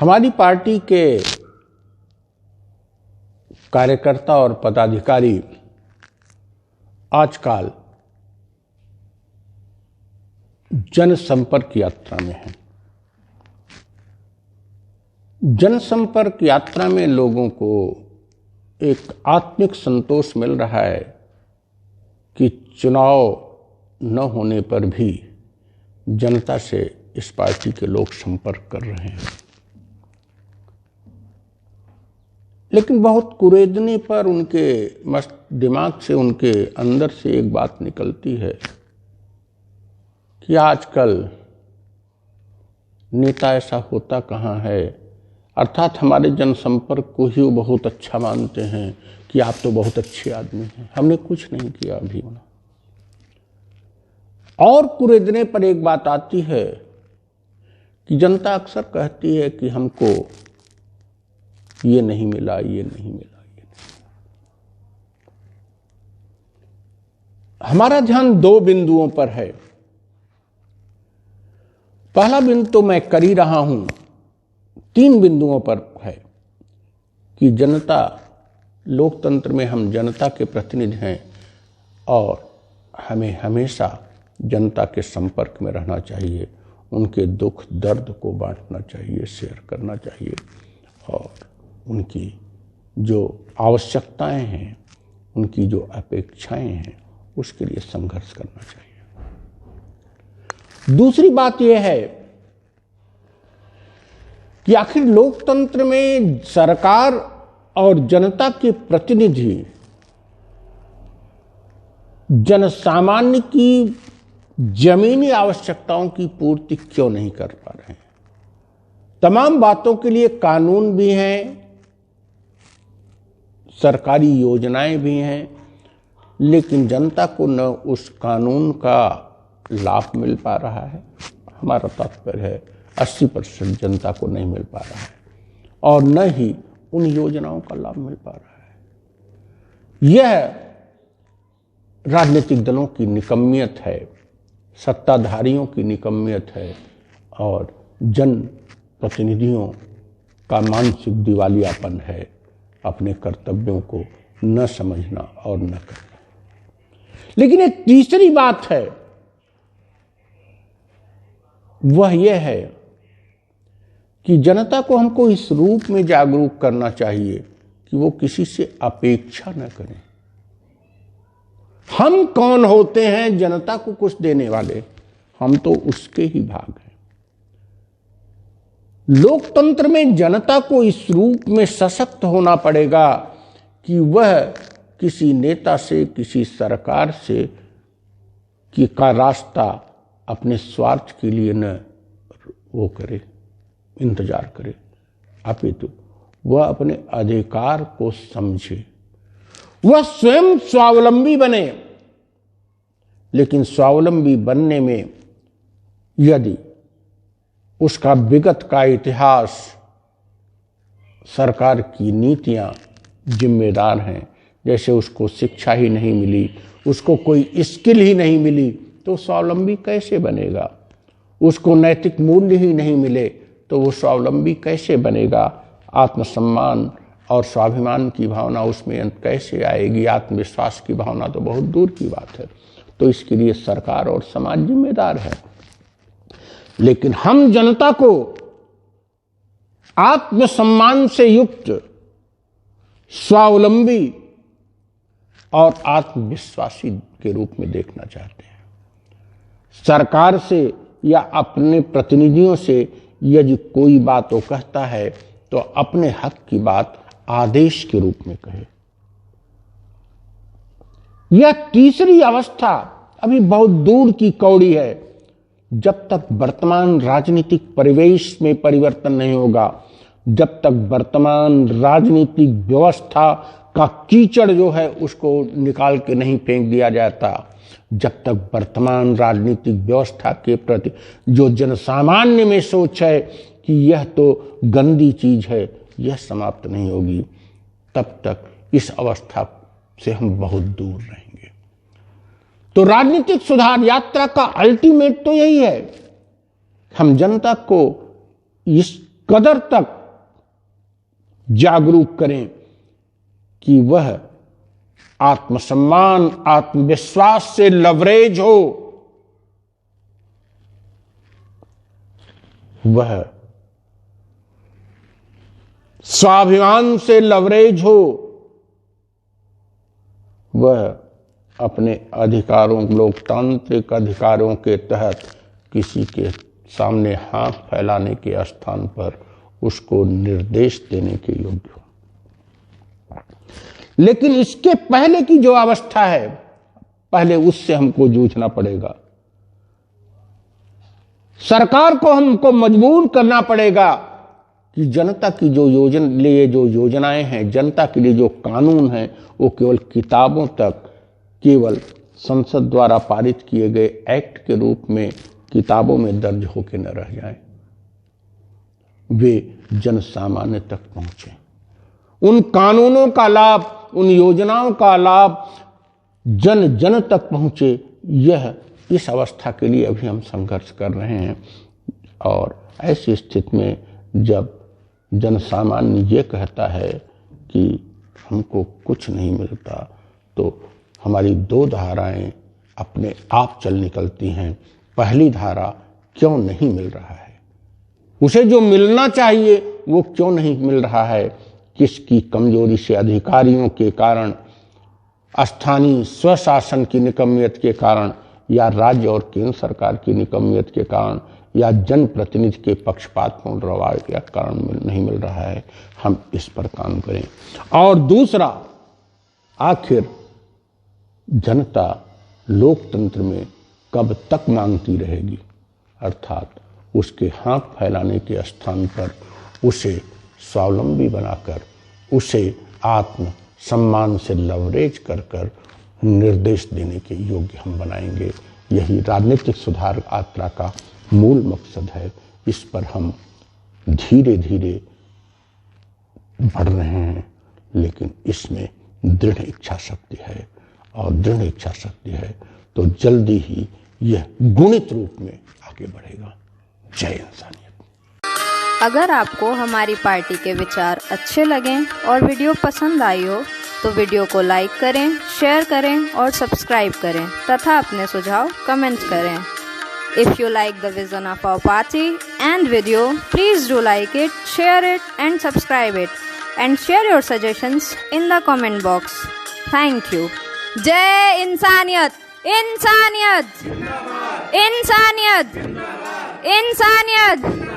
हमारी पार्टी के कार्यकर्ता और पदाधिकारी आजकल जनसंपर्क यात्रा में हैं। जनसंपर्क यात्रा में लोगों को एक आत्मिक संतोष मिल रहा है कि चुनाव न होने पर भी जनता से इस पार्टी के लोग संपर्क कर रहे हैं। लेकिन बहुत कुरेदने पर उनके दिमाग से, उनके अंदर से एक बात निकलती है कि आजकल नेता ऐसा होता कहाँ है, अर्थात हमारे जनसंपर्क को ही वो बहुत अच्छा मानते हैं कि आप तो बहुत अच्छे आदमी हैं, हमने कुछ नहीं किया अभी। और कुरेदने पर एक बात आती है कि जनता अक्सर कहती है कि हमको ये नहीं मिला, ये नहीं मिला, ये नहीं। हमारा ध्यान दो बिंदुओं पर है। पहला बिंदु तो मैं कर ही रहा हूं, तीन बिंदुओं पर है कि जनता, लोकतंत्र में हम जनता के प्रतिनिधि हैं और हमें हमेशा जनता के संपर्क में रहना चाहिए, उनके दुख दर्द को बांटना चाहिए, शेयर करना चाहिए और उनकी जो आवश्यकताएं हैं, उनकी जो अपेक्षाएं हैं, उसके लिए संघर्ष करना चाहिए। दूसरी बात यह है कि आखिर लोकतंत्र में सरकार और जनता के प्रतिनिधि जनसामान्य की जमीनी आवश्यकताओं की पूर्ति क्यों नहीं कर पा रहे हैं। तमाम बातों के लिए कानून भी हैं, सरकारी योजनाएं भी हैं, लेकिन जनता को न उस कानून का लाभ मिल पा रहा है। हमारा तात्पर्य है 80% जनता को नहीं मिल पा रहा है और न ही उन योजनाओं का लाभ मिल पा रहा है। यह राजनीतिक दलों की निकम्मियत है, सत्ताधारियों की निकम्मियत है और जन प्रतिनिधियों का मानसिक दिवालियापन है, अपने कर्तव्यों को न समझना और न करना। लेकिन एक तीसरी बात है, वह यह है कि जनता को हमको इस रूप में जागरूक करना चाहिए कि वो किसी से अपेक्षा न करें। हम कौन होते हैं जनता को कुछ देने वाले? हम तो उसके ही भाग हैं। लोकतंत्र में जनता को इस रूप में सशक्त होना पड़ेगा कि वह किसी नेता से, किसी सरकार से का रास्ता अपने स्वार्थ के लिए न वो करे, इंतजार करे, अपितु वह अपने अधिकार को समझे, वह स्वयं स्वावलंबी बने। लेकिन स्वावलंबी बनने में यदि उसका विगत का इतिहास, सरकार की नीतियां जिम्मेदार हैं, जैसे उसको शिक्षा ही नहीं मिली, उसको कोई स्किल ही नहीं मिली, तो स्वावलंबी कैसे बनेगा? उसको नैतिक मूल्य ही नहीं मिले तो वो स्वावलंबी कैसे बनेगा? आत्मसम्मान और स्वाभिमान की भावना उसमें कैसे आएगी? आत्मविश्वास की भावना तो बहुत दूर की बात है। तो इसके लिए सरकार और समाज जिम्मेदार है। लेकिन हम जनता को आत्मसम्मान से युक्त, स्वावलंबी और आत्मविश्वासी के रूप में देखना चाहते हैं। सरकार से या अपने प्रतिनिधियों से यदि कोई बात वो कहता है तो अपने हक की बात आदेश के रूप में कहे। यह तीसरी अवस्था अभी बहुत दूर की कौड़ी है। जब तक वर्तमान राजनीतिक परिवेश में परिवर्तन नहीं होगा, जब तक वर्तमान राजनीतिक व्यवस्था का कीचड़ जो है उसको निकाल के नहीं फेंक दिया जाता, जब तक वर्तमान राजनीतिक व्यवस्था के प्रति जो जनसामान्य में सोच है कि यह तो गंदी चीज है, यह समाप्त नहीं होगी, तब तक इस अवस्था से हम बहुत दूर रहेंगे। तो राजनीतिक सुधार यात्रा का अल्टीमेट तो यही है, हम जनता को इस कदर तक जागरूक करें कि वह आत्मसम्मान, आत्मविश्वास से लवरेज हो, वह स्वाभिमान से लवरेज हो, वह अपने अधिकारों, लोकतांत्रिक अधिकारों के तहत किसी के सामने हाथ फैलाने के स्थान पर उसको निर्देश देने के योग्य हो। लेकिन इसके पहले की जो अवस्था है, पहले उससे हमको जूझना पड़ेगा। सरकार को हमको मजबूर करना पड़ेगा कि जनता की जो योजनाएं हैं, जनता के लिए जो कानून हैं, वो केवल किताबों तक, केवल संसद द्वारा पारित किए गए एक्ट के रूप में किताबों में दर्ज होकर न रह जाएं, वे जन सामान्य तक पहुंचे। उन कानूनों का लाभ, उन योजनाओं का लाभ जन जन तक पहुंचे। यह इस अवस्था के लिए अभी हम संघर्ष कर रहे हैं। और ऐसी स्थिति में जब जन सामान्य ये कहता है कि हमको कुछ नहीं मिलता, तो हमारी दो धाराएं अपने आप चल निकलती हैं। पहली धारा, क्यों नहीं मिल रहा है, उसे जो मिलना चाहिए वो क्यों नहीं मिल रहा है, किसकी कमजोरी से, अधिकारियों के कारण, स्थानीय स्वशासन की निकम्मियत के कारण, या राज्य और केंद्र सरकार की निकम्मियत के कारण, या जनप्रतिनिधि के पक्षपातपूर्ण रवैये के कारण नहीं मिल रहा है। हम इस पर काम करें। और दूसरा, आखिर जनता लोकतंत्र में कब तक मांगती रहेगी, अर्थात उसके हाथ फैलाने के स्थान पर उसे स्वावलंबी बनाकर, उसे आत्म सम्मान से लवरेज कर निर्देश देने के योग्य हम बनाएंगे। यही राजनीतिक सुधार यात्रा का मूल मकसद है। इस पर हम धीरे धीरे बढ़ रहे हैं, लेकिन इसमें दृढ़ इच्छा शक्ति है, और दृढ़ इच्छा शक्ति है तो जल्दी ही यह गुणित रूप में आगे बढ़ेगा। जय इंसानियत। अगर आपको हमारी पार्टी के विचार अच्छे लगें और वीडियो पसंद आई हो तो वीडियो को लाइक करें, शेयर करें और सब्सक्राइब करें तथा अपने सुझाव कमेंट करें। If you like the vision of our party and video, please do like it, share it and subscribe it, and share your suggestions in the comment box. Thank you. जय इंसानियत, इंसानियत, इंसानियत, इंसानियत।